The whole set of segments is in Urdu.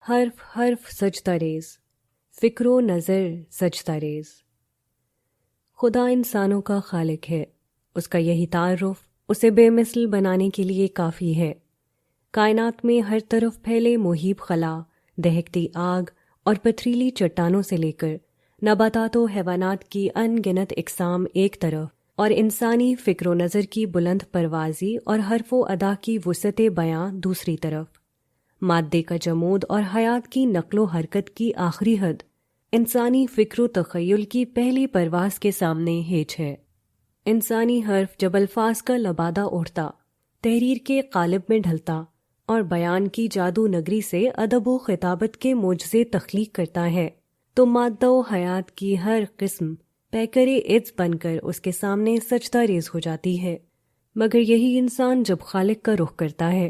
حرف حرف سجدہ ریز، فکر و نظر سجدہ ریز۔ خدا انسانوں کا خالق ہے، اس کا یہی تعارف اسے بے مثل بنانے کے لیے کافی ہے۔ کائنات میں ہر طرف پھیلے مہیب خلا، دہکتی آگ اور پتھریلی چٹانوں سے لے کر نباتات و حیوانات کی ان گنت اقسام ایک طرف، اور انسانی فکر و نظر کی بلند پروازی اور حرف و ادا کی وسعت بیاں دوسری طرف، مادے کا جمود اور حیات کی نقل و حرکت کی آخری حد انسانی فکر و تخیل کی پہلی پرواز کے سامنے ہیچ ہے۔ انسانی حرف جب الفاظ کا لبادہ اڑتا، تحریر کے قالب میں ڈھلتا اور بیان کی جادو نگری سے ادب و خطابت کے معجزے تخلیق کرتا ہے، تو مادہ و حیات کی ہر قسم پیکر عز بن کر اس کے سامنے سجدہ ریز ہو جاتی ہے۔ مگر یہی انسان جب خالق کا رخ کرتا ہے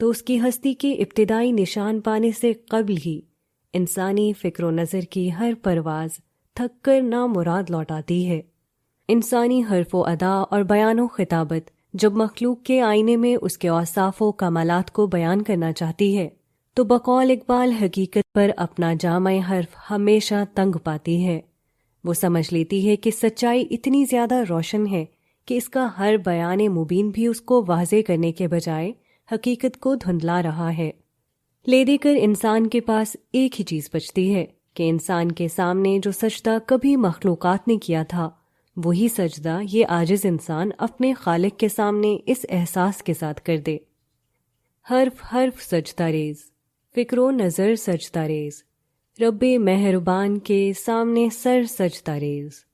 تو اس کی ہستی کے ابتدائی نشان پانے سے قبل ہی انسانی فکر و نظر کی ہر پرواز تھک کر نامراد لوٹ آتی ہے۔ انسانی حرف و ادا اور بیان و خطابت جب مخلوق کے آئینے میں اس کے اوصاف و کمالات کو بیان کرنا چاہتی ہے تو بقول اقبال حقیقت پر اپنا جامع حرف ہمیشہ تنگ پاتی ہے۔ وہ سمجھ لیتی ہے کہ سچائی اتنی زیادہ روشن ہے کہ اس کا ہر بیان مبین بھی اس کو واضح کرنے کے بجائے حقیقت کو دھندلا رہا ہے۔ لے دے کر انسان کے پاس ایک ہی چیز بچتی ہے کہ انسان کے سامنے جو سجدہ کبھی مخلوقات نے کیا تھا، وہی سجدہ یہ عاجز انسان اپنے خالق کے سامنے اس احساس کے ساتھ کر دے۔ حرف حرف سجدہ ریز، فکر و نظر سجدہ ریز، رب مہربان کے سامنے سر سجدہ ریز۔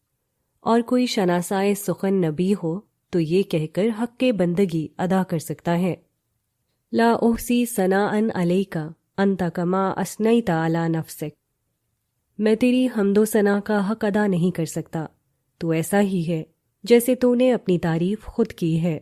اور کوئی شناسائے سخن نبی ہو تو یہ کہہ کر حق کے بندگی ادا کر سکتا ہے، لا احصی ثناء علیک انت کما اثنیت علی نفسک۔ میں تیری حمد و ثنا کا حق ادا نہیں کر سکتا، تو ایسا ہی ہے جیسے تو نے اپنی تعریف خود کی ہے۔